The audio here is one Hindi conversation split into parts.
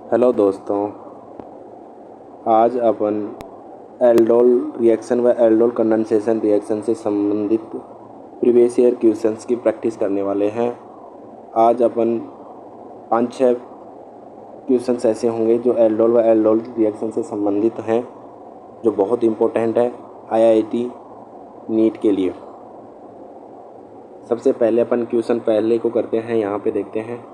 हेलो दोस्तों, आज अपन एल्डोल रिएक्शन व एल्डोल कंडेंसेशन रिएक्शन से संबंधित प्रीवियस ईयर क्वेश्चंस की प्रैक्टिस करने वाले हैं। आज अपन 5-6 क्वेश्चंस ऐसे होंगे जो एल्डोल व एल्डोल रिएक्शन से संबंधित हैं, जो बहुत इम्पोर्टेंट है आईआईटी नीट के लिए। सबसे पहले अपन क्वेश्चन पहले को करते हैं। यहाँ पे देखते हैं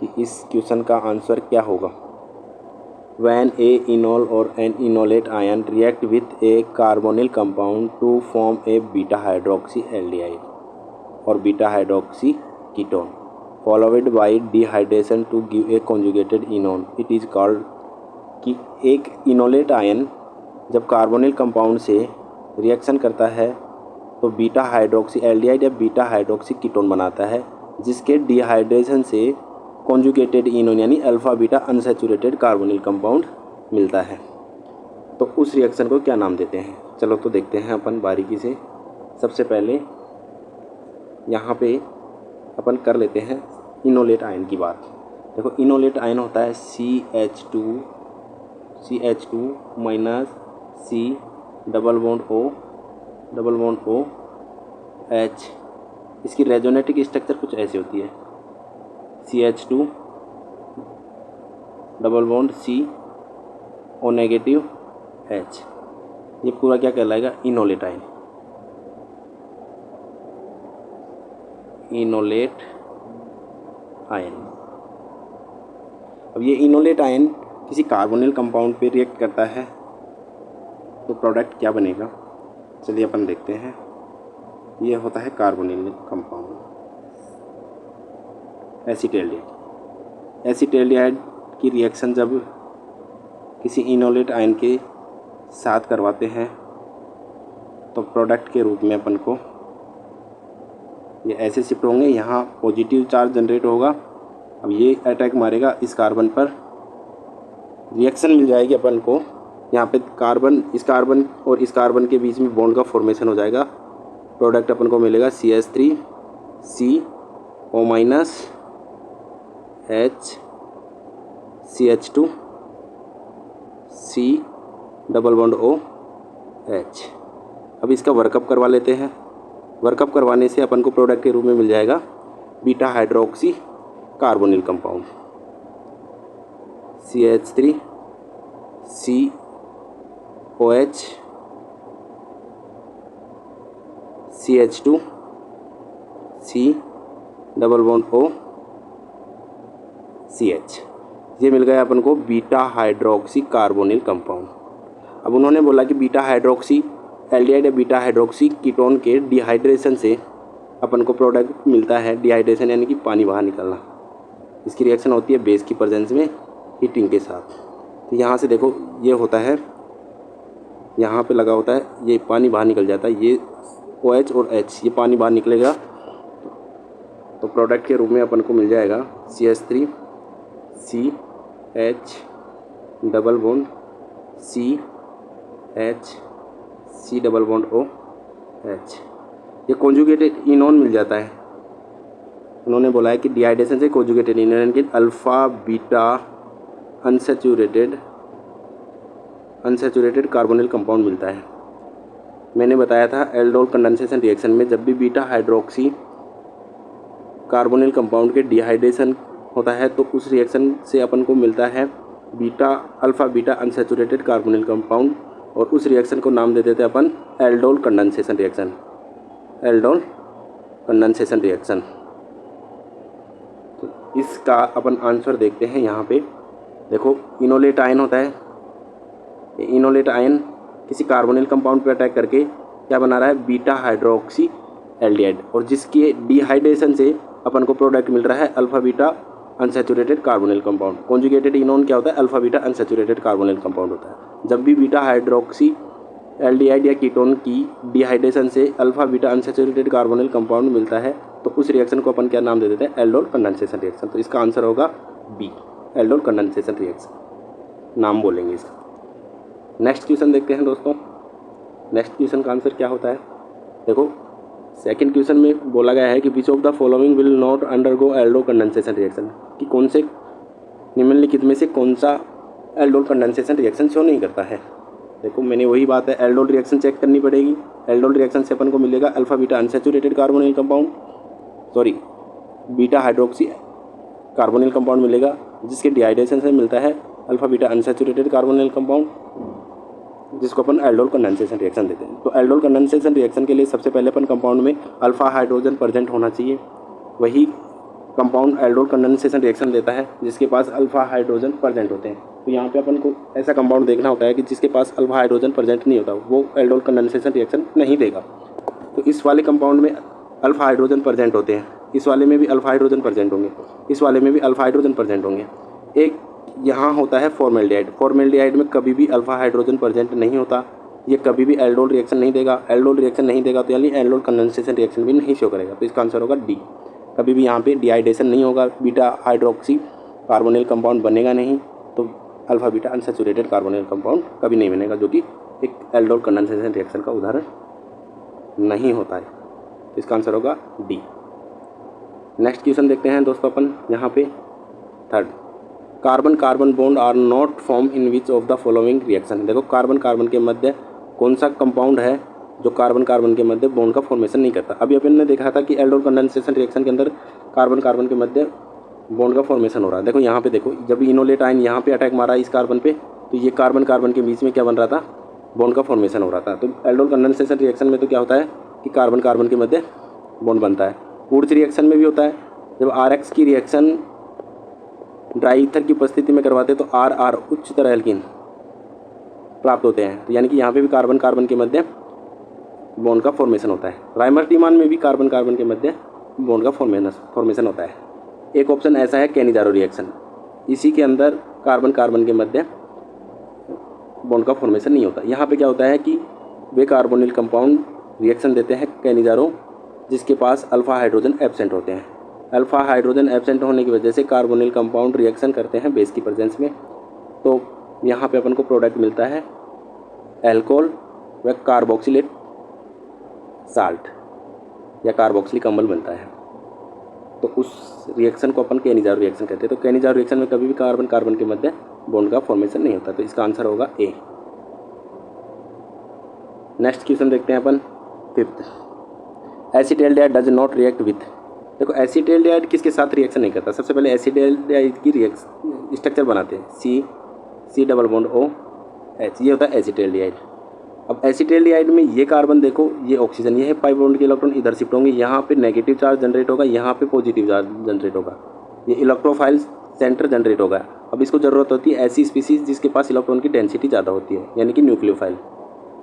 कि इस क्वेश्चन का आंसर क्या होगा। When a enol or an enolate ion react with a carbonyl compound to form a beta hydroxyaldehyde or beta hydroxy ketone followed by dehydration to give a conjugated enol, it is called कि एक इनोलेट आयन जब कार्बोनिल कंपाउंड से रिएक्शन करता है तो बीटा हाइड्रोक्सी एल्डिहाइड या बीटा हाइड्रोक्सी कीटोन बनाता है, जिसके डिहाइड्रेशन से कॉन्जुगेटेड इनोन यानी alpha beta unsaturated carbonyl compound मिलता है। तो उस रिएक्शन को क्या नाम देते हैं? चलो तो देखते हैं अपन बारीकी से। सबसे पहले यहाँ पे अपन कर लेते हैं इनोलेट आयन की बात। देखो, इनोलेट आयन होता है CH2 minus C double bond O H। इसकी रेजोनेटिक स्ट्रक्चर कुछ ऐसी होती है, CH2 double bond C O negative H। ये पूरा क्या कहलाएगा? Enolate ion. Enolate ion. अब ये इनोलेट आयन किसी कार्बोनिल कंपाउंड पे रिएक्ट करता है तो प्रोडक्ट क्या बनेगा? चलिए अपन देखते हैं। ये होता है कार्बोनिल कंपाउंड एसीटैल्डिहाइड। एसीटैल्डिहाइड की रिएक्शन जब किसी इनोलेट आयन के साथ करवाते हैं तो प्रोडक्ट के रूप में अपन को ये ऐसे शिफ्ट होंगे। यहाँ पॉजिटिव चार्ज जनरेट होगा। अब ये अटैक मारेगा इस कार्बन पर, रिएक्शन मिल जाएगी अपन को। यहाँ पे कार्बन, इस कार्बन और इस कार्बन के बीच में बॉन्ड का फॉर्मेशन हो जाएगा। प्रोडक्ट अपन को मिलेगा CH3 CO minus H CH2 C double bond O H। अब इसका वर्कअप करवा लेते हैं। वर्कअप करवाने से अपन को प्रोडक्ट के रूप में मिल जाएगा beta hydroxy carbonyl compound CH3 COH CH2 C double bond O CH। ये मिल गया अपन को बीटा हाइड्रोक्सी कार्बोनिल कंपाउंड। अब उन्होंने बोला कि बीटा हाइड्रोक्सी एल्डिहाइड या बीटा हाइड्रोक्सी कीटोन के डिहाइड्रेशन से अपन को प्रोडक्ट मिलता है। डिहाइड्रेशन यानी कि पानी बाहर निकलना। इसकी रिएक्शन होती है बेस की प्रेजेंस में हीटिंग के साथ। तो यहाँ से देखो, ये होता है, यहाँ पे लगा होता है, ये पानी बाहर निकल जाता है। ये OH और H, ये पानी बाहर निकलेगा तो प्रोडक्ट के रूप में अपन को मिल जाएगा CH3 CH double bond CH C double bond OH। ये कॉन्जुगेटेड इनोन मिल जाता है। उन्होंने बोला है कि डिहाइड्रेशन से कॉन्जुगेटेड इनोन के alpha beta unsaturated carbonyl compound मिलता है। मैंने बताया था एल्डोल कंडेंसेशन रिएक्शन में जब भी बीटा हाइड्रोक्सी कार्बोनिल कंपाउंड के डिहाइड्रेशन होता है तो उस रिएक्शन से अपन को मिलता है alpha beta unsaturated carbonyl compound, और उस रिएक्शन को नाम दे देते हैं अपन aldol condensation reaction. Aldol condensation reaction. तो इसका अपन आंसर देखते हैं। यहाँ पे देखो, इनोलेट आयन होता है। इनोलेट आयन किसी कार्बोनिल कंपाउंड पर अटैक करके क्या बना रहा है? बीटा हाइड्रोक्सी एल्डिहाइड, और जिसके डिहाइड्रेशन से अपन को प्रोडक्ट मिल रहा है alpha beta unsaturated carbonyl compound. Conjugated इनोन क्या होता है? Alpha beta unsaturated carbonyl compound होता है। जब भी बीटा हाइड्रोक्सी एल्डिहाइड या कीटोन की डिहाइड्रेशन से alpha beta unsaturated carbonyl compound मिलता है तो उस रिएक्शन को अपन क्या नाम दे देते हैं? Aldol condensation reaction. तो इसका आंसर होगा B, एल्डोल कंडेंसेशन रिएक्शन नाम बोलेंगे इसका। नेक्स्ट क्वेश्चन देखते हैं दोस्तों। नेक्स्ट क्वेश्चन का आंसर क्या होता है? देखो, सेकंड क्वेश्चन में बोला गया है कि विच of the following will not undergo Aldo condensation reaction, कि कौन से निम्नलिखित में से कौन सा एल्डोल कंडेंसेशन रिएक्शन शो नहीं करता है? देखो मैंने वही बात है, एल्डोल रिएक्शन चेक करनी पड़ेगी। एल्डोल रिएक्शन से अपन को मिलेगा alpha beta unsaturated carbonyl compound, sorry beta hydroxy carbonyl compound मिलेगा, जिसके डिहाइड्रेशन से मिलता है alpha beta unsaturated carbonyl compound, जिसको अपन एल्डोल कंडेंसेशन रिएक्शन देते हैं। तो एल्डोल कंडेंसेशन रिएक्शन के लिए सबसे पहले अपन कंपाउंड में अल्फा हाइड्रोजन प्रेजेंट होना चाहिए। वही कंपाउंड एल्डोल कंडेंसेशन रिएक्शन देता है जिसके पास अल्फा हाइड्रोजन प्रेजेंट होते हैं। तो यहाँ पे अपन को ऐसा कंपाउंड देखना होता है कि जिसके पास अल्फा हाइड्रोजन प्रेजेंट नहीं होता, वो एल्डोल कंडेंसेशन रिएक्शन नहीं देगा। तो इस वाले कंपाउंड में अल्फा हाइड्रोजन प्रेजेंट होते हैं, इस वाले में भी अल्फा हाइड्रोजन प्रेजेंट होंगे, इस वाले में भी अल्फा हाइड्रोजन प्रेजेंट होंगे। एक यहाँ होता है फॉर्मेल्डिहाइड। फॉर्मेल्डिहाइड में कभी भी अल्फा हाइड्रोजन प्रेजेंट नहीं होता, ये कभी भी एल्डोल रिएक्शन नहीं देगा। एल्डोल रिएक्शन नहीं देगा तो यानी एल्डोल कंडेंसेशन रिएक्शन भी नहीं शो करेगा। तो इसका आंसर होगा डी। कभी भी यहाँ पे डिहाइड्रेशन नहीं होगा, बीटा हाइड्रोक्सी कार्बोनिल कंपाउंड बनेगा नहीं, तो alpha beta unsaturated carbonyl compound कभी नहीं बनेगा, जो कि एक एल्डोल कंडेंसेशन रिएक्शन का उदाहरण नहीं होता है। तो इसका आंसर होगा डी। नेक्स्ट क्वेश्चन देखते हैं दोस्तों अपन यहाँ पे third, carbon carbon bond are not form in which of the following reaction. देखो कार्बन कार्बन के मध्य कौन सा कंपाउंड है जो कार्बन कार्बन के मध्य बॉन्ड का फॉर्मेशन नहीं करता। अभी अपन ने देखा था कि एल्डोल कंडेंसेशन रिएक्शन के अंदर कार्बन कार्बन के मध्य बॉन्ड का फॉर्मेशन हो रहा है। देखो यहाँ पे देखो, जब इनोलेट आयन यहाँ पे अटैक मारा इस कार्बन पे, तो ये कार्बन कार्बन के बीच में क्या बन रहा था, बॉन्ड का फॉर्मेशन हो रहा था। तो एल्डोल कंडेंसेशन रिएक्शन में तो क्या होता है कि कार्बन कार्बन के मध्य बॉन्ड बनता है। वुड्स रिएक्शन में भी होता है, जब RX की रिएक्शन ड्राई ईथर की उपस्थिति में करवाते हैं तो RR उच्चतर एल्कीन प्राप्त होते हैं। तो यानी कि यहाँ पे भी कार्बन कार्बन के मध्य बॉन्ड का फॉर्मेशन होता है। राइमर टीमान में भी कार्बन कार्बन के मध्य बॉन्ड का फॉर्मेशन होता है। एक ऑप्शन ऐसा है कैनिजारो रिएक्शन, इसी के अंदर कार्बन कार्बन के मध्य बॉन्ड का फॉर्मेशन नहीं होता। यहाँ पे क्या होता है कि वे कार्बोनिल कंपाउंड रिएक्शन देते हैं कैनिजारो, जिसके पास अल्फा हाइड्रोजन एब्सेंट होते हैं। अल्फा हाइड्रोजन एब्सेंट होने की वजह से कार्बोनिल कंपाउंड रिएक्शन करते हैं बेस की प्रेजेंस में। तो यहाँ पे अपन को प्रोडक्ट मिलता है एल्कोहल व कार्बोक्सिलेट साल्ट या कार्बोक्सिलिक अम्ल बनता है। तो उस रिएक्शन को अपन कैनिजारो रिएक्शन कहते हैं। तो कैनिजारो रिएक्शन में कभी भी कार्बन कार्बन के मध्य बॉन्ड का फॉर्मेशन नहीं होता। तो इसका आंसर होगा ए। नेक्स्ट क्वेश्चन देखते हैं अपन fifth, acetaldehyde does not react with. देखो एसिटाल्डिहाइड किसके साथ रिएक्शन नहीं करता। सबसे पहले एसिटाल्डिहाइड की रिएक्शन स्ट्रक्चर बनाते हैं C डबल बॉन्ड OH, ये होता है एसिटाल्डिहाइड। अब एसिटाल्डिहाइड में ये कार्बन देखो, ये ऑक्सीजन, ये है पाई बॉन्ड के इलेक्ट्रॉन इधर शिफ्ट होंगे, यहाँ पे नेगेटिव चार्ज जनरेट होगा, यहाँ पे पॉजिटिव चार्ज जनरेट होगा, ये इलेक्ट्रोफाइल सेंटर जनरेट होगा। अब इसको ज़रूरत होती है ऐसी स्पीसीज जिसके पास इलेक्ट्रॉन की डेंसिटी ज़्यादा होती है, यानी कि न्यूक्लियोफाइल।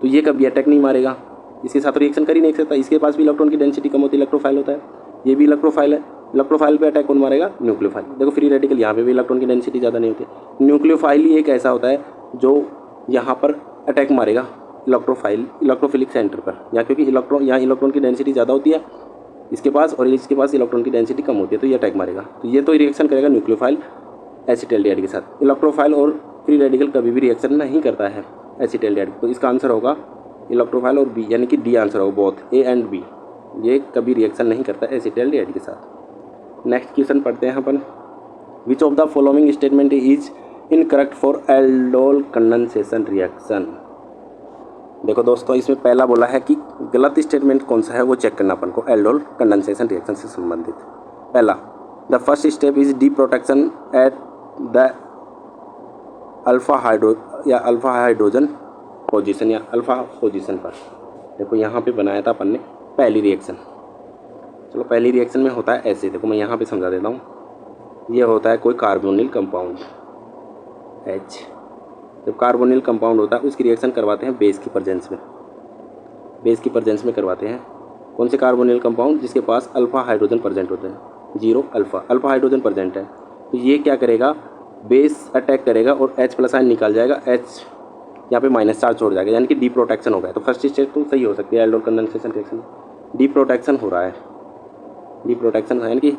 तो ये कभी अटैक नहीं मारेगा, इसके साथ रिएक्शन कर ही नहीं सकता, इसके पास भी इलेक्ट्रॉन की डेंसिटी कम होती है, इलेक्ट्रोफाइल होता है, ये भी इलेक्ट्रोफाइल है। इलेक्ट्रोफाइल पे अटैक कौन मारेगा, न्यूक्लियोफाइल। देखो फ्री रेडिकल यहाँ पे भी इलेक्ट्रॉन की डेंसिटी ज़्यादा नहीं होती। न्यूक्लियोफाइल ही एक ऐसा होता है जो यहाँ पर अटैक मारेगा इलेक्ट्रोफिलिक सेंटर पर, या क्योंकि यहाँ इलेक्ट्रॉन की डेंसिटी ज़्यादा होती है इसके पास और इसके पास इलेक्ट्रॉन की डेंसिटी कम होती है, तो ये अटैक मारेगा। तो ये तो रिएक्शन करेगा न्यूक्लियोफाइल एसिटाल्डिहाइड के साथ। इलेक्ट्रोफाइल और फ्री रेडिकल कभी भी रिएक्शन नहीं करता है एसिटाल्डिहाइड। तो इसका आंसर होगा इलेक्ट्रोफाइल और बी, यानी कि डी आंसर होगा, बोथ ए एंड बी। ये कभी रिएक्शन नहीं करता एसिटाल्डिहाइड के साथ। नेक्स्ट क्वेश्चन पढ़ते हैं अपन, which of the following statement is incorrect for aldol condensation reaction. देखो दोस्तों, इसमें पहला बोला है कि गलत स्टेटमेंट कौन सा है वो चेक करना अपन को एल्डोल कंडेंसेशन रिएक्शन से संबंधित। पहला, the first step is D protection at the alpha hydrogen position या अल्फा पोजीशन पर। देखो यहाँ पे बनाया था अपन ने पहली रिएक्शन। चलो पहली रिएक्शन में होता है ऐसे, देखो मैं यहाँ पे समझा देता हूँ। ये होता है कोई कार्बोनिल कंपाउंड H, जब कार्बोनिल कंपाउंड होता है उसकी रिएक्शन करवाते हैं बेस की प्रेजेंस में। बेस की प्रेजेंस में करवाते हैं कौन से कार्बोनिल कंपाउंड, जिसके पास अल्फा हाइड्रोजन प्रेजेंट होते हैं, 0 अल्फा हाइड्रोजन प्रेजेंट है। तो ये क्या करेगा, बेस अटैक करेगा और H+ आयन निकाल जाएगा, H यहाँ पे माइनस चार्ज छोड़ जाएगा, यानी कि डी प्रोटेक्शन हो गया। तो फर्स्ट स्टेप तो सही हो सकती है aldol condensation reaction, D protection हो रहा है, डी प्रोटेक्शन यानी कि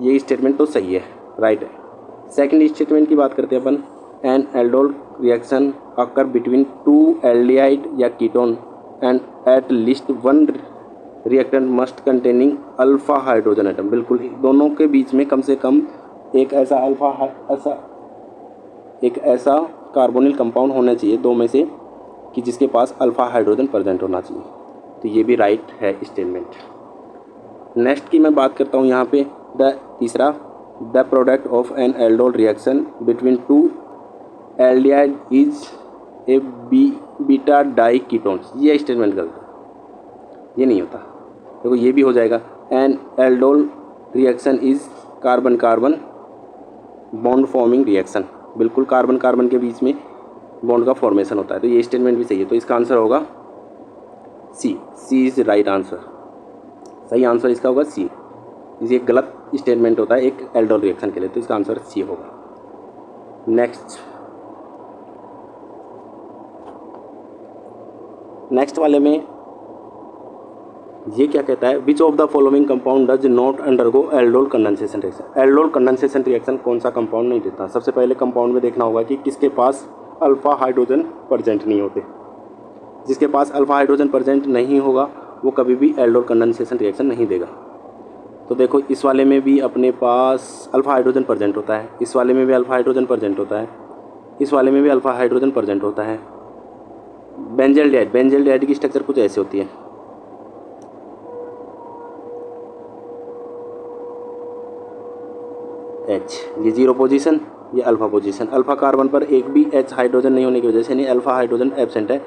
ये स्टेटमेंट तो सही है, राइट है। सेकंड स्टेटमेंट की बात करते हैं अपन, an aldol reaction occur between 2 aldehyde या ketone and at least 1 reactant must containing alpha hydrogen atom. बिल्कुल, दोनों के बीच में कम से कम एक ऐसा कार्बोनिल कंपाउंड होना चाहिए दो में से कि जिसके पास अल्फ़ा हाइड्रोजन प्रेजेंट होना चाहिए। तो ये भी राइट है स्टेटमेंट। नेक्स्ट की मैं बात करता हूँ यहाँ पे तीसरा, the product of an aldol reaction between two aldehyde is a beta diketones. ये स्टेटमेंट गलत है, ये नहीं होता। देखो ये भी हो जाएगा, an aldol reaction is carbon carbon bond forming reaction. बिल्कुल कार्बन कार्बन के बीच में बॉन्ड का फॉर्मेशन होता है। तो ये स्टेटमेंट भी सही है। तो इसका आंसर होगा सी इज राइट आंसर। सही आंसर इसका होगा सी। ये गलत स्टेटमेंट होता है एक एल्डोल रिएक्शन के लिए, तो इसका आंसर सी होगा। नेक्स्ट वाले में ये क्या कहता है, विच of the following compound does not undergo aldol condensation reaction. Aldol condensation reaction कौन सा कंपाउंड नहीं देता। सबसे पहले कंपाउंड में देखना होगा कि किसके पास अल्फ़ा हाइड्रोजन प्रेजेंट नहीं होते। जिसके पास अल्फ़ा हाइड्रोजन प्रेजेंट नहीं होगा वो कभी भी एल्डोल कंडेंसेशन रिएक्शन नहीं देगा। तो देखो इस वाले में भी अपने पास अल्फ़ा हाइड्रोजन प्रेजेंट होता है, इस वाले में भी अल्फ़ा हाइड्रोजन प्रेजेंट होता है, इस वाले में भी अल्फ़ा हाइड्रोजन प्रेजेंट होता है। बेंजल्डिहाइड की स्ट्रक्चर कुछ ऐसे होती है। H, ये जीरो पोजीशन, ये अल्फ़ा पोजीशन। अल्फ़ा कार्बन पर एक भी H हाइड्रोजन नहीं होने की वजह से, यानी अल्फ़ा हाइड्रोजन एब्सेंट है।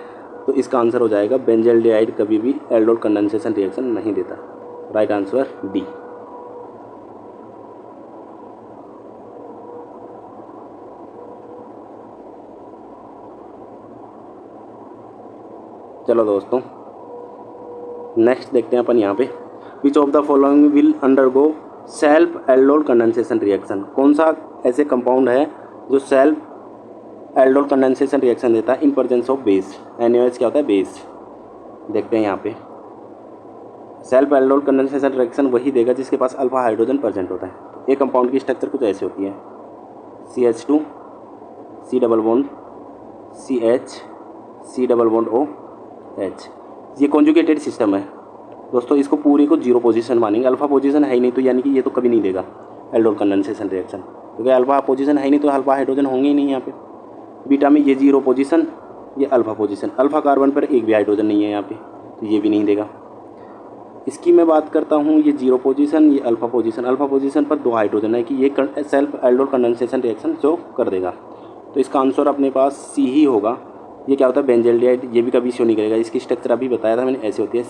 तो इसका आंसर हो जाएगा बेंजल्डिहाइड कभी भी एल्डोल कंडेंसेशन रिएक्शन नहीं देता। Right answer D. चलो दोस्तों नेक्स्ट देखते हैं अपन यहाँ पे, विच of the following will undergo self aldol condensation reaction. कौन सा ऐसे कंपाउंड है जो सेल्फ एल्डोल कंडेंसेशन रिएक्शन देता है in presence of base. NaOH क्या होता है, बेस। देखते हैं यहाँ पे, सेल्फ एल्डोल कंडेंसेशन रिएक्शन वही देगा जिसके पास अल्फ़ा हाइड्रोजन प्रेजेंट होता है। एक कंपाउंड की स्ट्रक्चर कुछ ऐसे होती है, CH2 C double bond CH C double bond OH। ये कॉन्जुगेटेड सिस्टम है दोस्तों। इसको पूरी को जीरो पोजीशन मानेंगे। अल्फ़ा पोजीशन है ही नहीं, तो यानी कि ये तो कभी नहीं देगा एल्डोल कंडेंसेशन रिएक्शन, क्योंकि अल्फ़ा पोजीशन है ही नहीं, तो अल्फ़ा हाइड्रोजन होंगे ही नहीं यहाँ पे। बीटा में ये जीरो पोजीशन, ये अल्फ़ा पोजीशन। अल्फ़ा कार्बन पर एक भी हाइड्रोजन नहीं है यहाँ पे, तो ये भी नहीं देगा। इसकी मैं बात करता हूँ, ये जीरो पोजीशन, ये अल्फ़ा पोजीशन। अल्फ़ा पोजीशन पर दो हाइड्रोजन है कि ये self aldol condensation reaction show कर देगा। तो इसका आंसर अपने पास सी ही होगा। ये क्या होता है, बेंजल्डिहाइड। ये भी कभी शो नहीं करेगा। इसकी स्ट्रक्चर अभी बताया था मैंने, ऐसे होती है,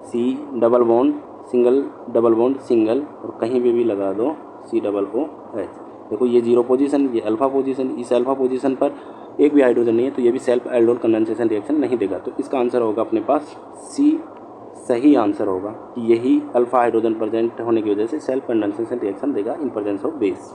C double bond single double bond single, और कहीं पे भी लगा दो C डबल OH। देखो ये जीरो पोजीशन, ये अल्फ़ा पोजीशन। इस अल्फ़ा पोजीशन पर एक भी हाइड्रोजन नहीं है, तो ये भी सेल्फ एल्डोल कंडेंसेशन रिएक्शन नहीं देगा। तो इसका आंसर होगा अपने पास C। सही आंसर होगा कि यही अल्फ़ा हाइड्रोजन प्रेजेंट होने की वजह से सेल्फ कंडेंसेशन रिएक्शन देगा इन प्रेजेंस ऑफ बेस।